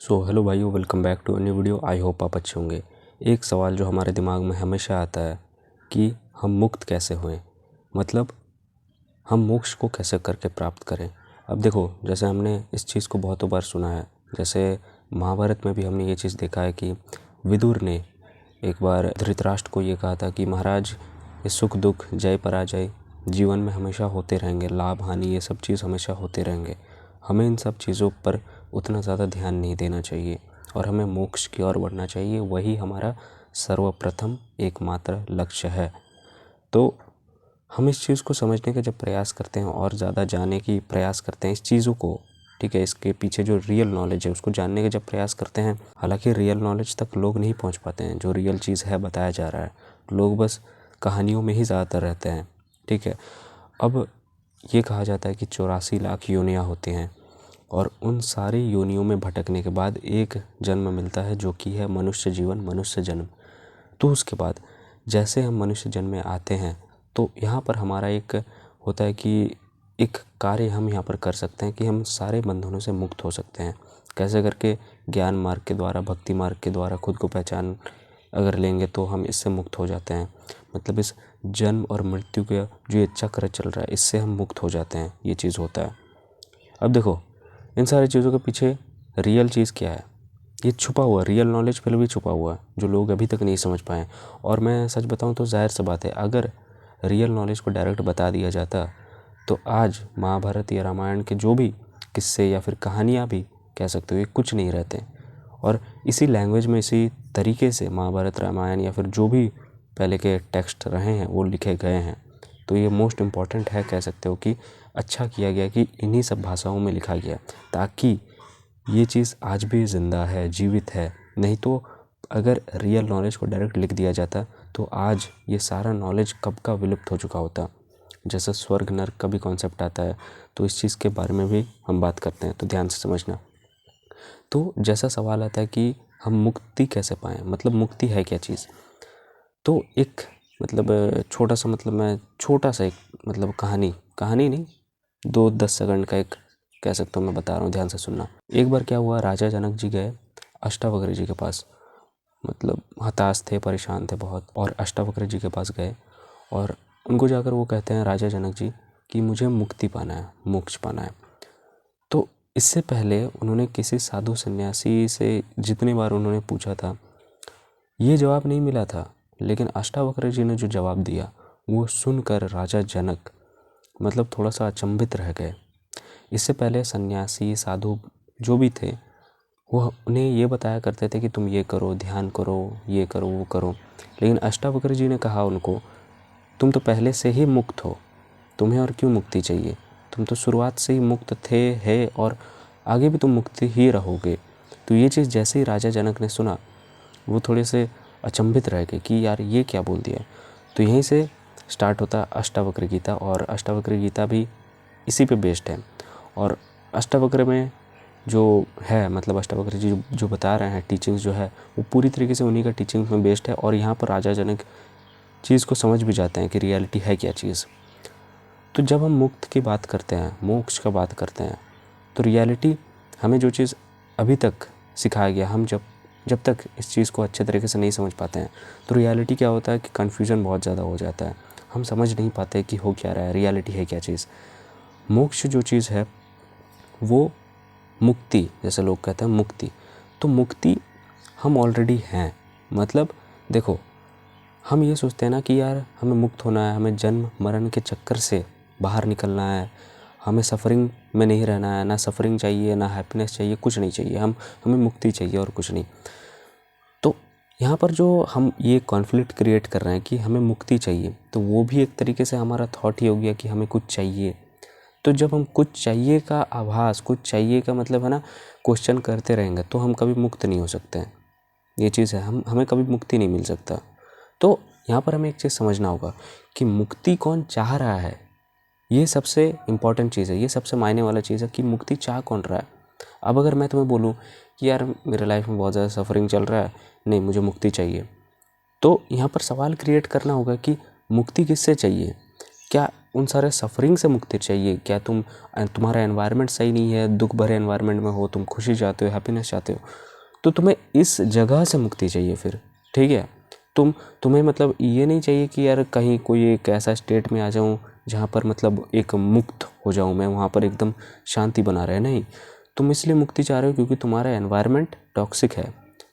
सो hello भाइयों, welcome back to a new video. I hope आप अच्छे होंगे। एक सवाल जो हमारे दिमाग में हमेशा आता है कि हम मुक्त कैसे होएं, मतलब हम मोक्ष को कैसे करके प्राप्त करें। अब देखो, जैसे हमने इस चीज़ को बहुतों बार सुना है, जैसे महाभारत में भी हमने ये चीज़ देखा है कि विदुर ने एक बार धृतराष्ट्र को ये कहा था कि महाराज, ये सुख दुख जय पराजय जीवन में हमेशा होते रहेंगे, लाभ हानि ये सब चीज़ हमेशा होते रहेंगे, हमें इन सब चीज़ों पर उतना ज़्यादा ध्यान नहीं देना चाहिए और हमें मोक्ष की ओर बढ़ना चाहिए, वही हमारा सर्वप्रथम एकमात्र लक्ष्य है। तो हम इस चीज़ को समझने का जब प्रयास करते हैं और ज़्यादा जानने की प्रयास करते हैं इस चीज़ों को, ठीक है, इसके पीछे जो रियल नॉलेज है उसको जानने का जब प्रयास करते हैं, हालांकि रियल नॉलेज तक लोग नहीं पहुंच पाते हैं। जो रियल चीज़ है बताया जा रहा है, लोग बस कहानियों में ही ज़्यादातर रहते हैं, ठीक है। अब ये कहा जाता है कि 84 लाख योनियाँ होती हैं और उन सारी योनियों में भटकने के बाद एक जन्म मिलता है जो कि है मनुष्य जीवन, मनुष्य जन्म। तो उसके बाद जैसे हम मनुष्य जन्म में आते हैं तो यहाँ पर हमारा एक होता है कि एक कार्य हम यहाँ पर कर सकते हैं कि हम सारे बंधनों से मुक्त हो सकते हैं। कैसे करके? ज्ञान मार्ग के द्वारा, भक्ति मार्ग के द्वारा खुद को पहचान अगर लेंगे तो हम इससे मुक्त हो जाते हैं। मतलब इस जन्म और मृत्यु का जो ये चक्र चल रहा है इससे हम मुक्त हो जाते हैं, ये चीज़ होता है। अब देखो, इन सारी चीज़ों के पीछे रियल चीज़ क्या है, ये छुपा हुआ रियल नॉलेज फिर भी छुपा हुआ है जो लोग अभी तक नहीं समझ पाए। और मैं सच बताऊं तो जाहिर सी बात है, अगर रियल नॉलेज को डायरेक्ट बता दिया जाता तो आज महाभारत या रामायण के जो भी किस्से या फिर कहानियाँ भी कह सकते हो ये कुछ नहीं रहते। और इसी लैंग्वेज में, इसी तरीके से महाभारत रामायण या फिर जो भी पहले के टेक्स्ट रहे हैं वो लिखे गए हैं। तो ये मोस्ट इम्पॉर्टेंट है, कह सकते हो कि अच्छा किया गया कि इन्हीं सब भाषाओं में लिखा गया, ताकि ये चीज़ आज भी ज़िंदा है, जीवित है। नहीं तो अगर रियल नॉलेज को डायरेक्ट लिख दिया जाता तो आज ये सारा नॉलेज कब का विलुप्त हो चुका होता। जैसे स्वर्ग नर्क का भी कॉन्सेप्ट आता है, तो इस चीज़ के बारे में भी हम बात करते हैं, तो ध्यान से समझना। तो जैसा सवाल आता है कि हम मुक्ति कैसे पाएँ, मतलब मुक्ति है क्या चीज़। तो एक मतलब छोटा सा, मतलब मैं छोटा सा एक मतलब कहानी नहीं, 2-10 सेकंड का एक कह सकता हूँ, मैं बता रहा हूँ, ध्यान से सुनना। एक बार क्या हुआ, राजा जनक जी गए अष्टावक्र जी के पास, मतलब हताश थे, परेशान थे बहुत, और अष्टावक्र जी के पास गए और उनको जाकर वो कहते हैं, राजा जनक जी, कि मुझे मुक्ति पाना है, मोक्ष पाना है। तो इससे पहले उन्होंने किसी साधु सन्यासी से जितनी बार उन्होंने पूछा था ये जवाब नहीं मिला था, लेकिन अष्टावक्र जी ने जो जवाब दिया वो सुनकर राजा जनक मतलब थोड़ा सा अचंभित रह गए। इससे पहले सन्यासी साधु जो भी थे वो उन्हें ये बताया करते थे कि तुम ये करो, ध्यान करो, ये करो, वो करो, लेकिन अष्टावक्र जी ने कहा उनको, तुम तो पहले से ही मुक्त हो, तुम्हें और क्यों मुक्ति चाहिए, तुम तो शुरुआत से ही मुक्त थे, है, और आगे भी तुम मुक्त ही रहोगे। तो ये चीज़ जैसे ही राजा जनक ने सुना वो थोड़े से अचंभित रह गए कि यार ये क्या बोल दिया। तो यहीं से स्टार्ट होता अष्टावक्र गीता, और अष्टावक्र गीता भी इसी पे बेस्ड है। और अष्टावक्र में जो है, मतलब अष्टावक्र जी जो बता रहे हैं टीचिंग्स जो है वो पूरी तरीके से उन्हीं का टीचिंग में बेस्ड है। और यहाँ पर राजा जनक चीज़ को समझ भी जाते हैं कि रियलिटी है क्या चीज़। तो जब हम मुक्त की बात करते हैं, मोक्ष का बात करते हैं, तो रियलिटी हमें जो चीज़ अभी तक सिखाया गया, हम जब तक इस चीज़ को अच्छे तरीके से नहीं समझ पाते हैं तो रियलिटी क्या होता है कि कन्फ्यूज़न बहुत ज़्यादा हो जाता है, हम समझ नहीं पाते कि हो क्या रहा है, रियलिटी है क्या चीज़। मोक्ष जो चीज़ है वो मुक्ति, जैसे लोग कहते हैं मुक्ति, तो मुक्ति हम ऑलरेडी हैं। मतलब देखो, हम ये सोचते हैं ना कि यार हमें मुक्त होना है, हमें जन्म मरण के चक्कर से बाहर निकलना है, हमें सफ़रिंग में नहीं रहना है, ना सफ़रिंग चाहिए, ना हैप्पीनेस चाहिए, कुछ नहीं चाहिए, हमें मुक्ति चाहिए और कुछ नहीं। तो यहाँ पर जो हम ये कॉन्फ्लिक्ट क्रिएट कर रहे हैं कि हमें मुक्ति चाहिए, तो वो भी एक तरीके से हमारा थॉट ही हो गया कि हमें कुछ चाहिए। तो जब हम कुछ चाहिए का आभास, कुछ चाहिए का मतलब है ना, क्वेश्चन करते रहेंगे तो हम कभी मुक्त नहीं हो सकते हैं। ये चीज़ है, हमें कभी मुक्ति नहीं मिल सकता। तो यहाँ पर हमें एक चीज़ समझना होगा कि मुक्ति कौन चाह रहा है, ये सबसे इम्पॉर्टेंट चीज़ है, ये सबसे मायने वाला चीज़ है कि मुक्ति चाह कौन रहा है। अब अगर मैं तुम्हें बोलूँ कि यार मेरे लाइफ में बहुत ज़्यादा सफरिंग चल रहा है, नहीं मुझे मुक्ति चाहिए, तो यहाँ पर सवाल क्रिएट करना होगा कि मुक्ति किससे चाहिए। क्या उन सारे सफरिंग से मुक्ति चाहिए? क्या तुम्हारा एनवायरनमेंट सही नहीं है, दुख भरे एनवायरनमेंट में हो, तुम खुशी चाहते हो, हैप्पीनेस चाहते हो, तो तुम्हें इस जगह से मुक्ति चाहिए फिर, ठीक है। तुम्हें मतलब ये नहीं चाहिए कि यार कहीं कोई एक ऐसा स्टेट में आ जाऊं जहाँ पर मतलब एक मुक्त हो जाऊं मैं, वहाँ पर एकदम शांति बना रहे। नहीं, तुम इसलिए मुक्ति चाह रहे हो क्योंकि तुम्हारा एनवायरनमेंट टॉक्सिक है,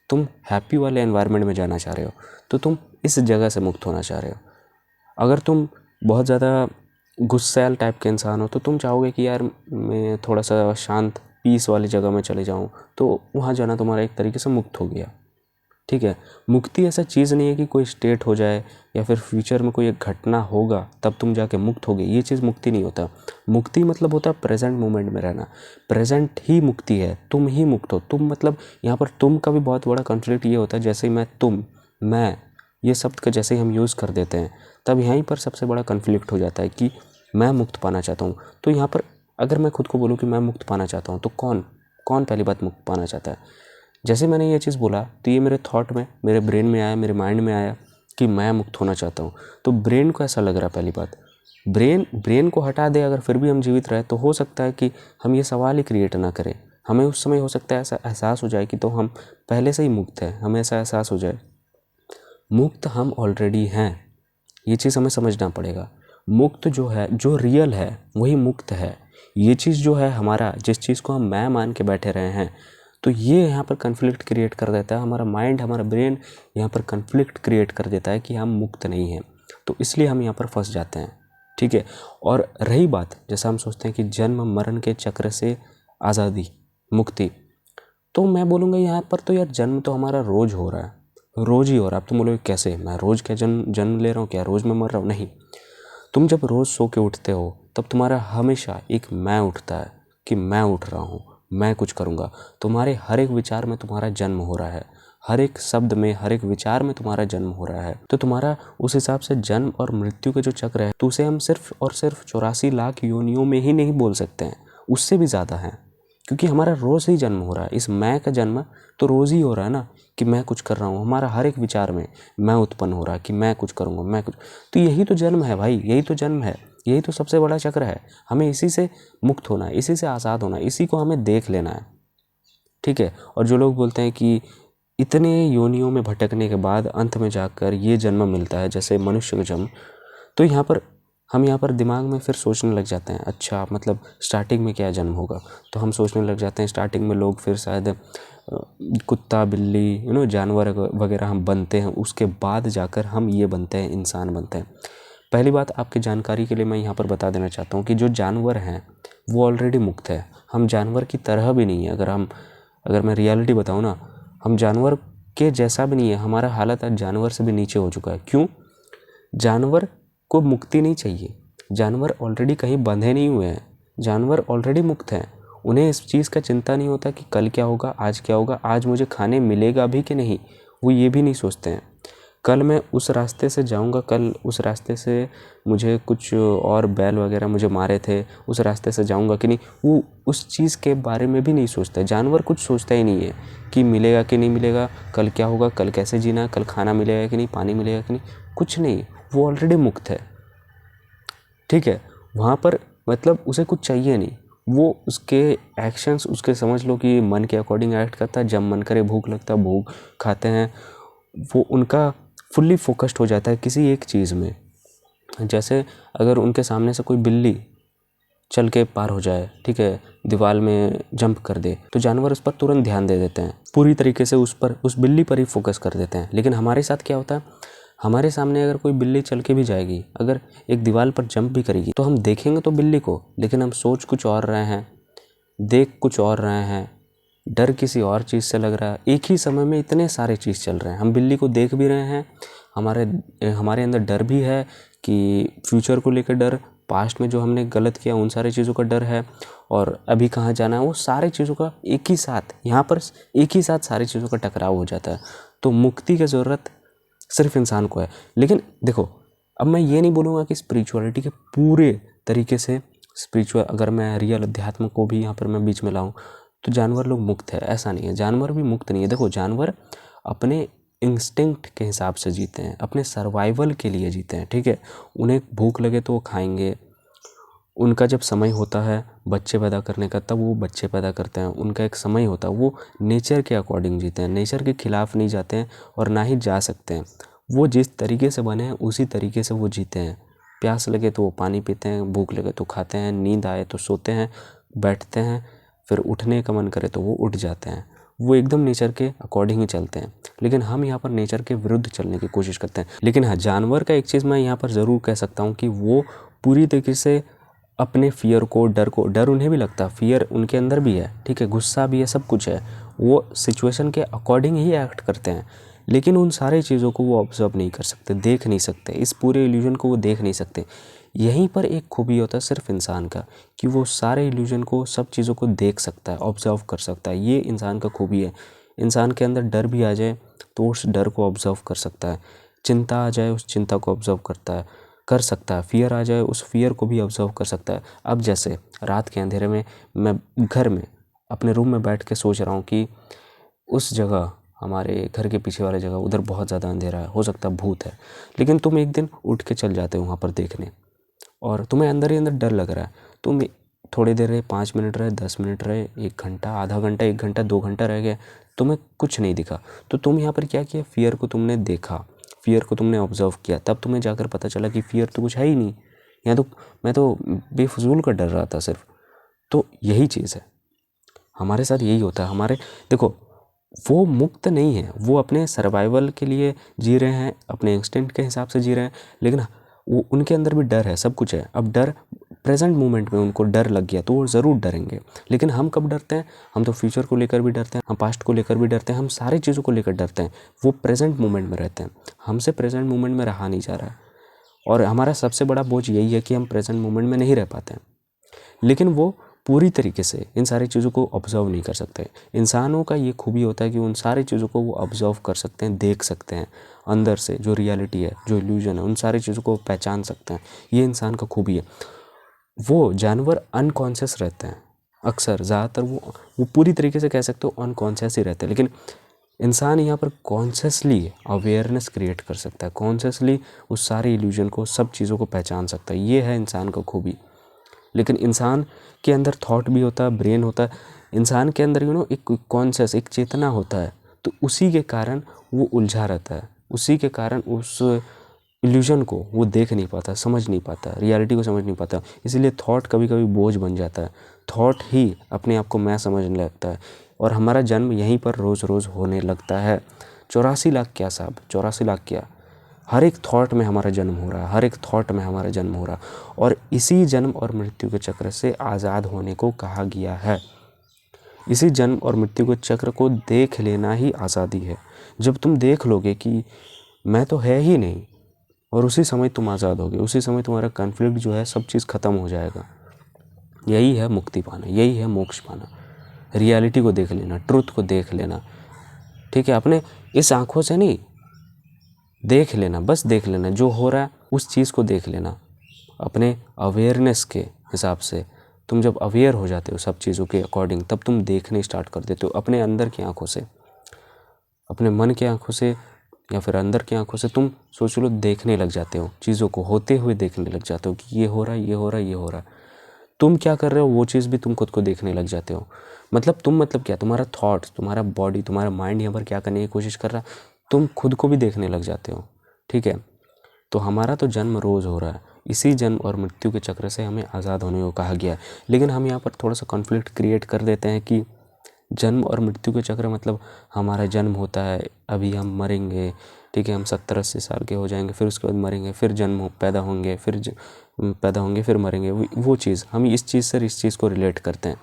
तुम हैप्पी वाले एनवायरनमेंट में जाना चाह रहे हो, तो तुम इस जगह से मुक्त होना चाह रहे हो। अगर तुम बहुत ज़्यादा गुस्सैल टाइप के इंसान हो तो तुम चाहोगे कि यार मैं थोड़ा सा शांत पीस वाली जगह में चले जाऊं, तो वहाँ जाना तुम्हारा एक तरीके से मुक्त हो गया, ठीक है। मुक्ति ऐसा चीज़ नहीं है कि कोई स्टेट हो जाए या फिर फ्यूचर में कोई एक घटना होगा तब तुम जाके मुक्त होगे, ये चीज़ मुक्ति नहीं होता। मुक्ति मतलब होता है प्रेजेंट मोमेंट में रहना, प्रेजेंट ही मुक्ति है, तुम ही मुक्त हो। तुम मतलब यहाँ पर तुम का भी बहुत बड़ा कॉन्फ्लिक्ट ये होता है, जैसे ही मैं, तुम, मैं, ये शब्द का जैसे ही हम यूज़ कर देते हैं तब यहीं पर सबसे बड़ा कॉन्फ्लिक्ट हो जाता है कि मैं मुक्त पाना चाहता हूँ। तो यहाँ पर अगर मैं खुद को बोलूँ कि मैं मुक्त पाना चाहता हूँ तो कौन कौन पहली बात मुक्त पाना चाहता है? जैसे मैंने ये चीज़ बोला तो ये मेरे थॉट में, मेरे ब्रेन में आया, मेरे माइंड में आया कि मैं मुक्त होना चाहता हूँ। तो ब्रेन को ऐसा लग रहा है, पहली बात ब्रेन को हटा दे अगर फिर भी हम जीवित रहे तो हो सकता है कि हम ये सवाल ही क्रिएट ना करें। हमें उस समय हो सकता है ऐसा एहसास हो जाए कि तो हम पहले से ही मुक्त हैं, हमें ऐसा एहसास हो जाए। मुक्त हम ऑलरेडी हैं, ये चीज़ हमें समझना पड़ेगा। मुक्त जो है, जो रियल है वही मुक्त है। ये चीज़ जो है हमारा, जिस चीज़ को हम मैं मान के बैठे रहे हैं, तो ये यहाँ पर कन्फ्लिक्ट क्रिएट कर देता है। हमारा माइंड, हमारा ब्रेन यहाँ पर कन्फ्लिक्ट क्रिएट कर देता है कि हम मुक्त नहीं हैं, तो इसलिए हम यहाँ पर फंस जाते हैं, ठीक है। और रही बात, जैसा हम सोचते हैं कि जन्म मरण के चक्र से आज़ादी, मुक्ति, तो मैं बोलूँगा यहाँ पर तो यार जन्म तो हमारा रोज़ हो रहा है, रोज़ ही हो रहा है। अब तुम बोलोगे कैसे, मैं रोज़ क्या जन्म ले रहा हूँ, क्या रोज़ मैं मर रहा हूँ? नहीं, तुम जब रोज़ सो के उठते हो तब तुम्हारा हमेशा एक मैं उठता है कि मैं उठ रहा हूँ, मैं कुछ करूँगा। तुम्हारे हर एक विचार में तुम्हारा जन्म हो रहा है, हर एक शब्द में, हर एक विचार में तुम्हारा जन्म हो रहा है। तो तुम्हारा उस हिसाब से जन्म और मृत्यु का जो चक्र है, तो उसे हम सिर्फ और सिर्फ 84 लाख योनियों में ही नहीं बोल सकते हैं, उससे भी ज़्यादा है, क्योंकि हमारा रोज़ ही जन्म हो रहा है। इस मैं का जन्म तो रोज़ ही हो रहा है ना, कि मैं कुछ कर रहा हूँ। हमारा हर एक विचार में मैं उत्पन्न हो रहा है कि मैं कुछ करूँगा, मैं कुछ, तो यही तो जन्म है भाई, यही तो जन्म है, यही तो सबसे बड़ा चक्र है। हमें इसी से मुक्त होना है, इसी से आज़ाद होना है, इसी को हमें देख लेना है, ठीक है। और जो लोग बोलते हैं कि इतने योनियों में भटकने के बाद अंत में जाकर ये जन्म मिलता है, जैसे मनुष्य का जन्म, तो यहाँ पर दिमाग में फिर सोचने लग जाते हैं, अच्छा मतलब स्टार्टिंग में क्या जन्म होगा, तो हम सोचने लग जाते हैं स्टार्टिंग में लोग फिर शायद कुत्ता, बिल्ली, जानवर वगैरह हम बनते हैं, उसके बाद जाकर हम ये बनते हैं, इंसान बनते हैं। पहली बात आपकी जानकारी के लिए मैं यहाँ पर बता देना चाहता हूँ कि जो जानवर हैं वो ऑलरेडी मुक्त है, हम जानवर की तरह भी नहीं है। अगर मैं रियलिटी बताऊँ ना, हम जानवर के जैसा भी नहीं है, हमारा हालत आज जानवर से भी नीचे हो चुका है। क्यों? जानवर को मुक्ति नहीं चाहिए, जानवर ऑलरेडी कहीं बंधे नहीं हुए हैं, जानवर ऑलरेडी मुक्त हैं। उन्हें इस चीज़ का चिंता नहीं होता कि कल क्या होगा, आज क्या होगा, आज मुझे खाने मिलेगा भी कि नहीं, वो ये भी नहीं सोचते हैं। कल मैं उस रास्ते से जाऊंगा, कल उस रास्ते से मुझे कुछ और बैल वगैरह मुझे मारे थे, उस रास्ते से जाऊंगा कि नहीं, वो उस चीज़ के बारे में भी नहीं सोचता है। जानवर कुछ सोचता ही नहीं है कि मिलेगा कि नहीं मिलेगा, कल क्या होगा, कल कैसे जीना है, कल खाना मिलेगा कि नहीं, पानी मिलेगा कि नहीं, कुछ नहीं, वो ऑलरेडी मुक्त है, ठीक है। वहाँ पर मतलब उसे कुछ चाहिए नहीं, वो उसके एक्शंस, उसके समझ लो कि मन के अकॉर्डिंग एक्ट करता है। जब मन करे, भूख लगता है, भूख खाते हैं, वो उनका फुल्ली फोकस्ड हो जाता है किसी एक चीज़ में। जैसे अगर उनके सामने से कोई बिल्ली चल के पार हो जाए, ठीक है, दीवार में जंप कर दे, तो जानवर उस पर तुरंत ध्यान दे देते हैं, पूरी तरीके से उस बिल्ली पर ही फोकस कर देते हैं। लेकिन हमारे साथ क्या होता है, हमारे सामने अगर कोई बिल्ली चल के भी जाएगी, अगर एक दीवार पर जंप भी करेगी, तो हम देखेंगे तो बिल्ली को, लेकिन हम सोच कुछ और रहे हैं, देख कुछ और रहे हैं, डर किसी और चीज़ से लग रहा है। एक ही समय में इतने सारे चीज़ चल रहे हैं, हम बिल्ली को देख भी रहे हैं, हमारे अंदर डर भी है कि फ्यूचर को लेकर डर, पास्ट में जो हमने गलत किया उन सारी चीज़ों का डर है, और अभी कहाँ जाना है, वो सारी चीज़ों का एक ही साथ, यहाँ पर एक ही साथ सारी चीज़ों का टकराव हो जाता है। तो मुक्ति की ज़रूरत सिर्फ इंसान को है। लेकिन देखो, अब मैं ये नहीं बोलूँगा कि स्पिरिचुअलिटी के पूरे तरीके से स्पिरिचुअल, अगर मैं रियल अध्यात्म को भी यहाँ पर मैं बीच में लाऊं, तो जानवर लोग मुक्त है, ऐसा नहीं है। जानवर भी मुक्त नहीं है। देखो, जानवर अपने इंस्टिंक्ट के हिसाब से जीते हैं, अपने सर्वाइवल के लिए जीते हैं, ठीक है। उन्हें भूख लगे तो वो खाएंगे, उनका जब समय होता है बच्चे पैदा करने का, तब वो बच्चे पैदा करते हैं। उनका एक समय होता है, वो नेचर के अकॉर्डिंग जीते हैं, नेचर के खिलाफ नहीं जाते हैं और ना ही जा सकते हैं। वो जिस तरीके से बने हैं उसी तरीके से वो जीते हैं। प्यास लगे तो वो पानी पीते हैं, भूख लगे तो खाते हैं, नींद आए तो सोते हैं, बैठते हैं, फिर उठने का मन करे तो वो उठ जाते हैं। वो एकदम नेचर के अकॉर्डिंग ही चलते हैं। लेकिन हम यहाँ पर नेचर के विरुद्ध चलने की कोशिश करते हैं। लेकिन हाँ, जानवर का एक चीज़ मैं यहाँ पर ज़रूर कह सकता हूँ कि वो पूरी तरीके से अपने फियर को, डर उन्हें भी लगता है, फियर उनके अंदर भी है, ठीक है, गुस्सा भी है, सब कुछ है। वो सिचुएशन के अकॉर्डिंग ही एक्ट करते हैं। लेकिन उन सारी चीज़ों को वो ऑब्जर्व नहीं कर सकते, देख नहीं सकते, इस पूरे इल्यूजन को वो देख नहीं सकते। यहीं पर एक खूबी होता है सिर्फ इंसान का, कि वो सारे इल्यूजन को, सब चीज़ों को देख सकता है, ऑब्जर्व कर सकता है। ये इंसान का खूबी है। इंसान के अंदर डर भी आ जाए तो उस डर को ऑब्जर्व कर सकता है, चिंता आ जाए उस चिंता को ऑब्जर्व कर सकता है, फियर आ जाए उस फियर को भी ऑब्जर्व कर सकता है। अब जैसे रात के अंधेरे में मैं घर में अपने रूम में बैठ के सोच रहा हूँ कि उस जगह, हमारे घर के पीछे वाली जगह, उधर बहुत ज़्यादा अंधेरा है, हो सकता है भूत है। लेकिन तुम एक दिन उठ के चल जाते हो वहाँ पर देखने, और तुम्हें अंदर ही अंदर डर लग रहा है। तुम थोड़ी देर रहे, 5 मिनट रहे, 10 मिनट रहे, 1 घंटा, आधा घंटा, 1 घंटा, 2 घंटा रह गया, तुम्हें कुछ नहीं दिखा। तो तुम यहाँ पर क्या किया, फियर को तुमने देखा, फियर को तुमने ऑब्जर्व किया, तब तुम्हें जाकर पता चला कि फियर तो कुछ है ही नहीं, यहाँ तो मैं तो बेफजूल का डर रहा था सिर्फ। तो यही चीज़ है, हमारे साथ यही होता है। हमारे देखो, वो मुक्त नहीं है, वो अपने सर्वाइवल के लिए जी रहे हैं, अपने इंस्टिंक्ट के हिसाब से जी रहे हैं। लेकिन वो, उनके अंदर भी डर है, सब कुछ है। अब डर प्रेजेंट मोमेंट में उनको डर लग गया तो वो ज़रूर डरेंगे। लेकिन हम कब डरते हैं, हम तो फ्यूचर को लेकर भी डरते हैं, हम पास्ट को लेकर भी डरते हैं, हम सारी चीज़ों को लेकर डरते हैं। वो प्रेजेंट मोमेंट में रहते हैं, हमसे प्रेजेंट मोमेंट में रहा नहीं जा रहा है। और हमारा सबसे बड़ा बोझ यही है कि हम प्रेजेंट मोमेंट में नहीं रह पाते हैं। लेकिन वो पूरी तरीके से इन सारी चीज़ों को ऑब्जर्व नहीं कर सकते। इंसानों का ये खूबी होता है कि उन सारी चीज़ों को वो ऑब्जर्व कर सकते हैं, देख सकते हैं, अंदर से जो रियलिटी है, जो इल्यूजन है, उन सारी चीज़ों को पहचान सकते हैं। ये इंसान का खूबी है। वो जानवर अनकॉन्शियस रहते हैं अक्सर, ज़्यादातर वो पूरी तरीके से कह सकते हो अनकॉन्शियस ही रहते हैं। लेकिन इंसान यहाँ पर कॉन्शियसली अवेयरनेस क्रिएट कर सकता है, कॉन्शियसली उस सारे इल्यूजन को, सब चीज़ों को पहचान सकता है। ये है इंसान का खूबी। लेकिन इंसान के अंदर थॉट भी होता है, ब्रेन होता है, इंसान के अंदर एक कॉन्शियस, एक चेतना होता है। तो उसी के कारण वो उलझा रहता है, उसी के कारण उस इल्यूजन को वो देख नहीं पाता, समझ नहीं पाता, रियलिटी को समझ नहीं पाता। इसीलिए थॉट कभी कभी बोझ बन जाता है, थॉट ही अपने आप को मैं समझने लगता है। और हमारा जन्म यहीं पर रोज़ रोज़ होने लगता है। 84 लाख क्या साहब, 84 लाख क्या, हर एक थॉट में हमारा जन्म हो रहा है, हर एक थॉट में हमारा जन्म हो रहा है। और इसी जन्म और मृत्यु के चक्र से आज़ाद होने को कहा गया है। इसी जन्म और मृत्यु के चक्र को देख लेना ही आज़ादी है। जब तुम देख लोगे कि मैं तो है ही नहीं, और उसी समय तुम आज़ाद होगे, उसी समय तुम्हारा कॉन्फ्लिक्ट जो है, सब चीज़ ख़त्म हो जाएगा। यही है मुक्ति पाना, यही है मोक्ष पाना। रियलिटी को देख लेना, ट्रुथ को देख लेना, ठीक है, अपने इस आँखों से नहीं, देख लेना, बस देख लेना, जो हो रहा है उस चीज़ को देख लेना अपने अवेयरनेस के हिसाब से। तुम जब अवेयर हो जाते हो सब चीज़ों के अकॉर्डिंग, तब तुम देखने स्टार्ट कर देते हो अपने अंदर की आंखों से, अपने मन की आंखों से, या फिर अंदर की आंखों से। तुम सोच लो, देखने लग जाते हो चीज़ों को, होते हुए देखने लग जाते हो कि ये हो रहा है, ये हो रहा है, ये हो रहा है। तुम क्या कर रहे हो वो चीज़ भी तुम खुद को देखने लग जाते हो। मतलब क्या, तुम्हारा थॉट्स, तुम्हारा बॉडी, तुम्हारा माइंड यहाँ पर क्या करने की कोशिश कर रहा है, तुम खुद को भी देखने लग जाते हो, ठीक है। तो हमारा तो जन्म रोज़ हो रहा है, इसी जन्म और मृत्यु के चक्र से हमें आज़ाद होने को कहा गया है। लेकिन हम यहाँ पर थोड़ा सा कॉन्फ्लिक्ट क्रिएट कर देते हैं कि जन्म और मृत्यु के चक्र मतलब हमारा जन्म होता है, अभी हम मरेंगे, ठीक है, हम 70-80 साल के हो जाएंगे, फिर उसके बाद मरेंगे, फिर पैदा होंगे, पैदा होंगे, फिर मरेंगे। वो चीज़, हम इस चीज़ से इस चीज़ को रिलेट करते हैं।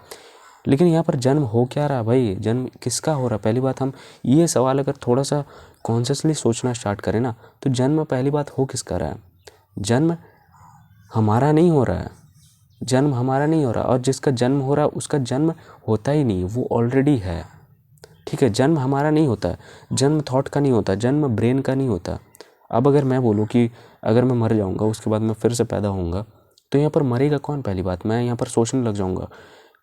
लेकिन यहाँ पर जन्म हो क्या रहा भाई, जन्म किसका हो रहा? पहली बात, हम ये सवाल अगर थोड़ा सा कॉन्शियसली सोचना स्टार्ट करें ना, तो जन्म पहली बात हो किसका रहा है? जन्म हमारा नहीं हो रहा है, जन्म हमारा नहीं हो रहा। और जिसका जन्म हो रहा है उसका जन्म होता ही नहीं, वो ऑलरेडी है, ठीक है। जन्म हमारा नहीं होता है, जन्म थॉट का नहीं होता, जन्म ब्रेन का नहीं होता। अब अगर मैं बोलूँ कि अगर मैं मर जाऊँगा, उसके बाद मैं फिर से पैदा होऊंगा, तो यहाँ पर मरेगा कौन? पहली बात, मैं यहाँ पर सोचने लग जाऊँगा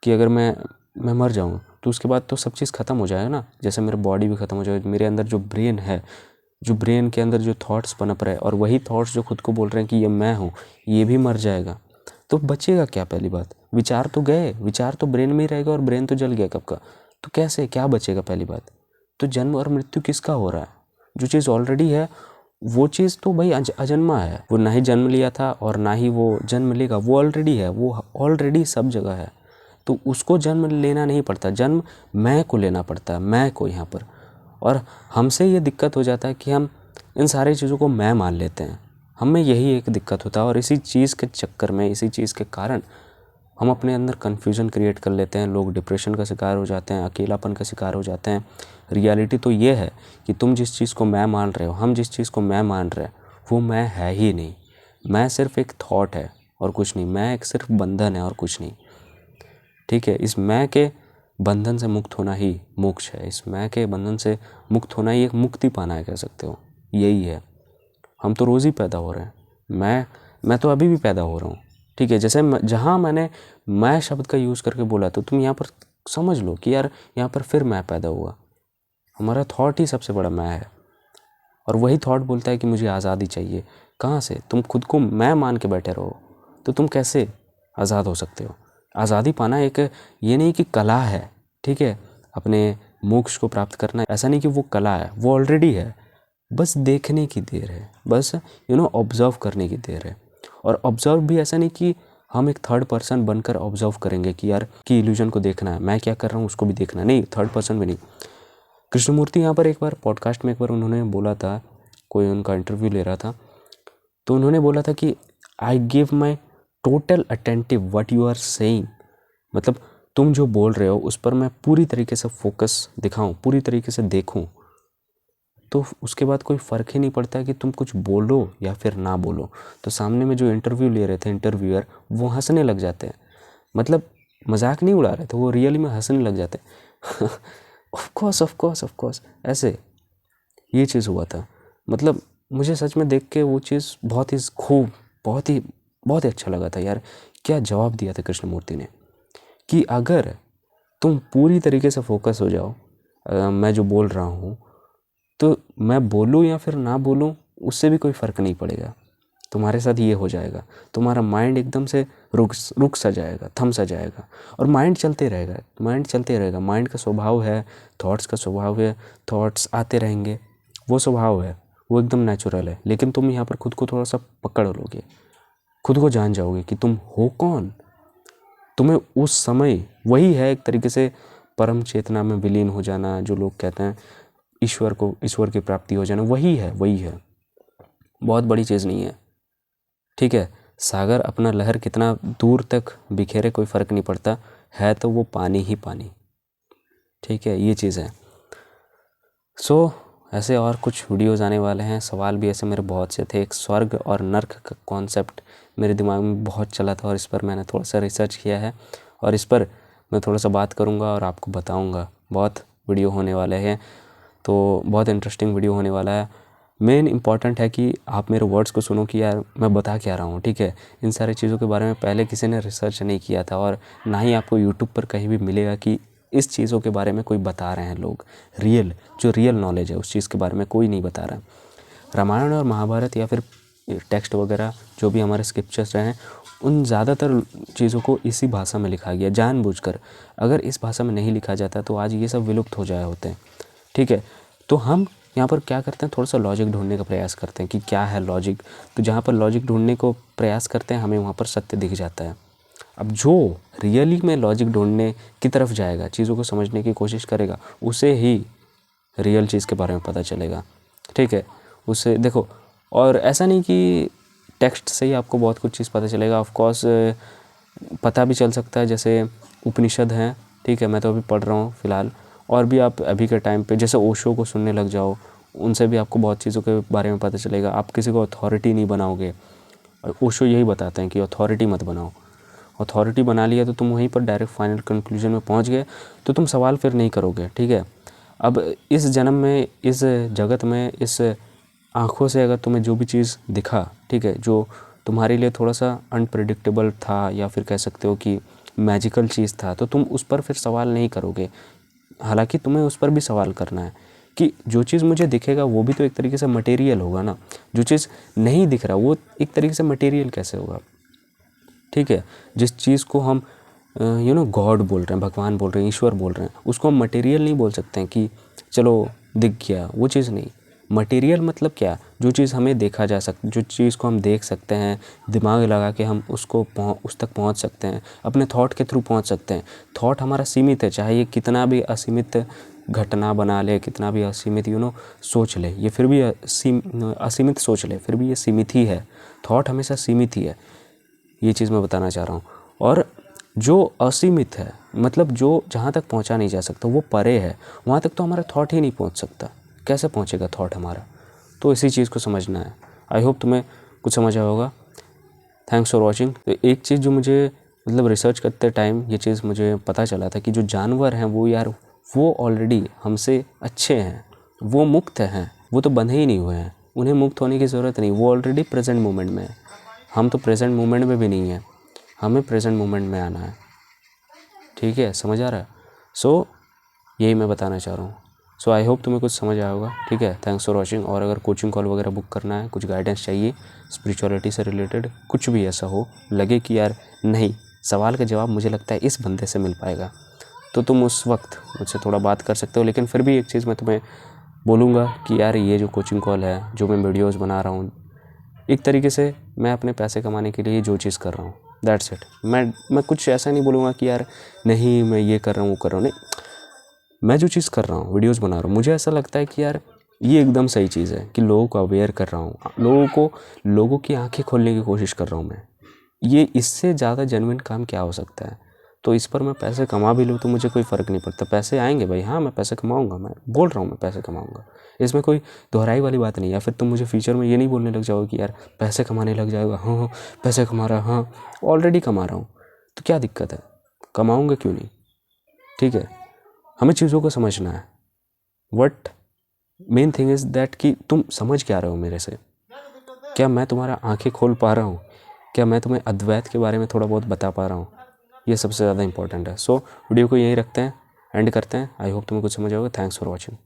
कि अगर मैं मर जाऊँ तो उसके बाद तो सब चीज़ ख़त्म हो जाएगा ना। जैसे मेरा बॉडी भी ख़त्म हो जाएगा, मेरे अंदर जो ब्रेन है, जो ब्रेन के अंदर जो थॉट्स पनप रहे हैं, और वही थॉट्स जो खुद को बोल रहे हैं कि ये मैं हूँ, ये भी मर जाएगा। तो बचेगा क्या? पहली बात, विचार तो गए, विचार तो ब्रेन में ही रहेगा और ब्रेन तो जल गया कब का, तो कैसे क्या बचेगा? पहली बात तो जन्म और मृत्यु किसका हो रहा है? जो चीज़ ऑलरेडी है वो चीज़ तो भाई अजन्मा है, वो ना ही जन्म लिया था और ना ही वो जन्म लेगा, वो ऑलरेडी है, वो ऑलरेडी सब जगह है। तो उसको जन्म लेना नहीं पड़ता, जन्म मैं को लेना पड़ता है, मैं को यहाँ पर। और हमसे ये दिक्कत हो जाता है कि हम इन सारी चीज़ों को मैं मान लेते हैं, हमें यही एक दिक्कत होता है। और इसी चीज़ के चक्कर में, इसी चीज़ के कारण हम अपने अंदर कन्फ्यूज़न क्रिएट कर लेते हैं, लोग डिप्रेशन का शिकार हो जाते हैं, अकेलापन का शिकार हो जाते हैं। रियलिटी तो ये है कि तुम जिस चीज़ को मैं मान रहे हो, हम जिस चीज़ को मैं मान रहे हैं, वो मैं है ही नहीं। मैं सिर्फ एक थॉट है और कुछ नहीं, मैं एक सिर्फ बंधन है और कुछ नहीं। ठीक है, इस मैं के बंधन से मुक्त होना ही मोक्ष है, इस मैं के बंधन से मुक्त होना ही एक मुक्ति पाना है, कह सकते हो। यही है, हम तो रोज़ ही पैदा हो रहे हैं, मैं तो अभी भी पैदा हो रहा हूँ। ठीक है, जैसे जहाँ मैंने मैं शब्द का यूज़ करके बोला तो तुम यहाँ पर समझ लो कि यार यहाँ पर फिर मैं पैदा हुआ। हमारा थॉट ही सबसे बड़ा मैं है, और वही थॉट बोलता है कि मुझे आज़ादी चाहिए। कहाँ से? तुम खुद को मैं मान के बैठे रहो तो तुम कैसे आज़ाद हो सकते हो? आज़ादी पाना एक ये नहीं कि कला है, ठीक है, अपने मोक्ष को प्राप्त करना, ऐसा नहीं कि वो कला है, वो ऑलरेडी है, बस देखने की देर है, बस ऑब्जर्व करने की देर है। और ऑब्जर्व भी ऐसा नहीं कि हम एक थर्ड पर्सन बनकर ऑब्जर्व करेंगे कि यार कि इल्यूजन को देखना है, मैं क्या कर रहा हूँ उसको भी देखना, नहीं, थर्ड पर्सन भी नहीं। कृष्णमूर्ति यहाँ पर एक बार पॉडकास्ट में एक बार उन्होंने बोला था, कोई उनका इंटरव्यू ले रहा था, तो उन्होंने बोला था कि I give my total attentive what you are saying, मतलब तुम जो बोल रहे हो उस पर मैं पूरी तरीके से फोकस दिखाऊं, पूरी तरीके से देखूं, तो उसके बाद कोई फ़र्क ही नहीं पड़ता कि तुम कुछ बोलो या फिर ना बोलो। तो सामने में जो इंटरव्यू ले रहे थे इंटरव्यूअर, वो हंसने लग जाते हैं, मतलब मजाक नहीं उड़ा रहे थे, वो रियली में हंसने लग जाते हैं। ऑफ कोर्स ऐसे ये चीज़ हुआ था। मतलब मुझे सच में देख के वो चीज़ बहुत ही खूब, बहुत ही अच्छा लगा था यार। क्या जवाब दिया था कृष्णमूर्ति ने कि अगर तुम पूरी तरीके से फोकस हो जाओ, मैं जो बोल रहा हूँ, तो मैं बोलूँ या फिर ना बोलूँ उससे भी कोई फ़र्क नहीं पड़ेगा, तुम्हारे साथ ये हो जाएगा, तुम्हारा माइंड एकदम से रुक सा जाएगा, थम सा जाएगा, और माइंड चलते रहेगा। माइंड का स्वभाव है, थॉट्स का स्वभाव है, थॉट्स आते रहेंगे, वो स्वभाव है, वो एकदम नेचुरल है। लेकिन तुम यहाँ पर खुद को थोड़ा सा पकड़ लोगे, खुद को जान जाओगे कि तुम हो कौन। तुम्हें उस समय वही है एक तरीके से परम चेतना में विलीन हो जाना, जो लोग कहते हैं ईश्वर की प्राप्ति हो जाना, वही है। बहुत बड़ी चीज़ नहीं है, ठीक है। सागर अपना लहर कितना दूर तक बिखेरे कोई फ़र्क नहीं पड़ता, है तो वो पानी ही पानी, ठीक है, ये चीज़ है। सो ऐसे और कुछ वीडियोज़ आने वाले हैं। सवाल भी ऐसे मेरे बहुत से थे। एक स्वर्ग और नर्क का कॉन्सेप्ट मेरे दिमाग में बहुत चला था और इस पर मैंने थोड़ा सा रिसर्च किया है और इस पर मैं थोड़ा सा बात करूँगा और आपको बताऊँगा। बहुत वीडियो होने वाले हैं, तो बहुत इंटरेस्टिंग वीडियो होने वाला है। मेन इम्पॉर्टेंट है कि आप मेरे वर्ड्स को सुनो कि यार मैं बता क्या रहा हूँ, ठीक है। इन सारी चीज़ों के बारे में पहले किसी ने रिसर्च नहीं किया था और ना ही आपको यूट्यूब पर कहीं भी मिलेगा कि इस चीज़ों के बारे में कोई बता रहे हैं लोग। जो रियल नॉलेज है उस चीज़ के बारे में कोई नहीं बता रहा है। रामायण और महाभारत या फिर टेक्स्ट वगैरह जो भी हमारे स्क्रिप्चर्स रहे हैं, उन ज़्यादातर चीज़ों को इसी भाषा में लिखा गया जानबूझकर। अगर इस भाषा में नहीं लिखा जाता तो आज ये सब विलुप्त हो जाए होते हैं, ठीक है। तो हम यहाँ पर क्या करते हैं, थोड़ा सा लॉजिक ढूंढने का प्रयास करते हैं कि क्या है लॉजिक। तो जहाँ पर लॉजिक ढूंढने को प्रयास करते हैं हमें वहाँ पर सत्य दिख जाता है। अब जो रियली में लॉजिक ढूंढने की तरफ जाएगा, चीज़ों को समझने की कोशिश करेगा, उसे ही रियल चीज़ के बारे में पता चलेगा, ठीक है। उसे देखो, और ऐसा नहीं कि टेक्स्ट से ही आपको बहुत कुछ चीज़ पता चलेगा। ऑफ कोर्स पता भी चल सकता है, जैसे उपनिषद हैं, ठीक है, मैं तो अभी पढ़ रहा हूँ फ़िलहाल। और भी आप अभी के टाइम पे जैसे ओशो को सुनने लग जाओ, उनसे भी आपको बहुत चीज़ों के बारे में पता चलेगा। आप किसी को अथॉरिटी नहीं बनाओगे, ओशो यही बताते हैं कि अथॉरिटी मत बनाओ। अथॉरिटी बना लिया तो तुम वहीं पर डायरेक्ट फाइनल कंक्लूजन में पहुंच गए, तो तुम सवाल फिर नहीं करोगे, ठीक है। अब इस जन्म में, इस जगत में, इस आँखों से अगर तुम्हें जो भी चीज़ दिखा, ठीक है, जो तुम्हारे लिए थोड़ा सा अनप्रेडिक्टेबल था या फिर कह सकते हो कि मैजिकल चीज़ था, तो तुम उस पर फिर सवाल नहीं करोगे। हालांकि तुम्हें उस पर भी सवाल करना है कि जो चीज़ मुझे दिखेगा वो भी तो एक तरीके से मटेरियल होगा ना। जो चीज़ नहीं दिख रहा वो एक तरीके से मटेरियल कैसे होगा। ठीक है। जिस चीज़ को हम गॉड बोल रहे हैं, भगवान बोल रहे हैं, ईश्वर बोल रहे हैं, उसको हम मटेरियल नहीं बोल सकते हैं कि चलो दिख गया, वो चीज़ नहीं। मटेरियल मतलब क्या? जो चीज़ हमें देखा जा जो चीज़ को हम देख सकते हैं, दिमाग लगा के हम उस तक पहुंच सकते हैं, अपने थॉट के थ्रू पहुंच सकते हैं। थॉट हमारा सीमित है, चाहे ये कितना भी असीमित घटना बना ले, कितना भी असीमित सोच ले, ये फिर भी असीमित सोच ले, फिर भी ये सीमित ही है। थॉट हमेशा सीमित ही है, ये चीज़ मैं बताना चाह रहा हूँ। और जो असीमित है, मतलब जो जहाँ तक पहुँचा नहीं जा सकता, वो परे है, वहाँ तक तो हमारा थॉट ही नहीं पहुँच सकता। कैसे पहुँचेगा थॉट हमारा? तो इसी चीज़ को समझना है। आई होप तुम्हें कुछ समझ आया होगा। Thanks for watching. तो एक चीज़ जो मुझे मतलब रिसर्च करते टाइम ये चीज़ मुझे पता चला था कि जो जानवर हैं वो यार वो ऑलरेडी हमसे अच्छे हैं, वो मुक्त हैं, वो तो बंधे ही नहीं हुए हैं, उन्हें मुक्त होने की ज़रूरत नहीं, वो ऑलरेडी प्रेजेंट मोमेंट में है। हम तो प्रेजेंट मोमेंट में भी नहीं है, हमें प्रेजेंट मोमेंट में आना है। ठीक है, समझ आ रहा है? सो यही मैं बताना चाह रहा हूँ। सो आई होप तुम्हें कुछ समझ आया होगा। ठीक है, थैंक्स फॉर वॉचिंग। और अगर कोचिंग कॉल वगैरह बुक करना है, कुछ गाइडेंस चाहिए स्पिरिचुअलिटी से रिलेटेड, कुछ भी ऐसा हो, लगे कि यार नहीं सवाल का जवाब मुझे लगता है इस बंदे से मिल पाएगा, तो तुम उस वक्त मुझसे थोड़ा बात कर सकते हो। लेकिन फिर भी एक चीज़ मैं तुम्हें बोलूँगा कि यार ये जो कोचिंग कॉल है, जो मैं वीडियोज़ बना रहा हूँ, एक तरीके से मैं अपने पैसे कमाने के लिए जो चीज़ कर रहा हूँ, दैट्स इट। मैं कुछ ऐसा नहीं बोलूँगा कि यार नहीं मैं ये कर रहा हूँ वो कर रहा हूँ, नहीं। मैं जो चीज़ कर रहा हूँ, वीडियोस बना रहा हूँ, मुझे ऐसा लगता है कि यार ये एकदम सही चीज़ है कि लोगों को अवेयर कर रहा हूँ, लोगों की आंखें खोलने की कोशिश कर रहा हूँ मैं। ये इससे ज़्यादा जेन्युइन काम क्या हो सकता है? तो इस पर मैं पैसे कमा भी लूँ तो मुझे कोई फ़र्क नहीं पड़ता। पैसे आएंगे भाई, हाँ मैं पैसे कमाऊँगा, मैं बोल रहा हूँ मैं पैसे कमाऊँगा, इसमें कोई दोहराई वाली बात नहीं है। या फिर तुम मुझे फ्यूचर में ये नहीं बोलने लग जाओगे कि यार पैसे कमाने लग जाएगा, हाँ हाँ पैसे कमा रहा, हाँ ऑलरेडी कमा रहा हूँ, तो क्या दिक्कत है, कमाऊँगा क्यों नहीं? ठीक है, हमें चीज़ों को समझना है। What main thing is that कि तुम समझ क्या रहे हो मेरे से, क्या मैं तुम्हारा आंखें खोल पा रहा हूँ, क्या मैं तुम्हें अद्वैत के बारे में थोड़ा बहुत बता पा रहा हूँ, ये सबसे ज़्यादा इंपॉर्टेंट है। सो वीडियो को यहीं रखते हैं, एंड करते हैं। आई होप तुम्हें कुछ समझ आएगा। Thanks for watching.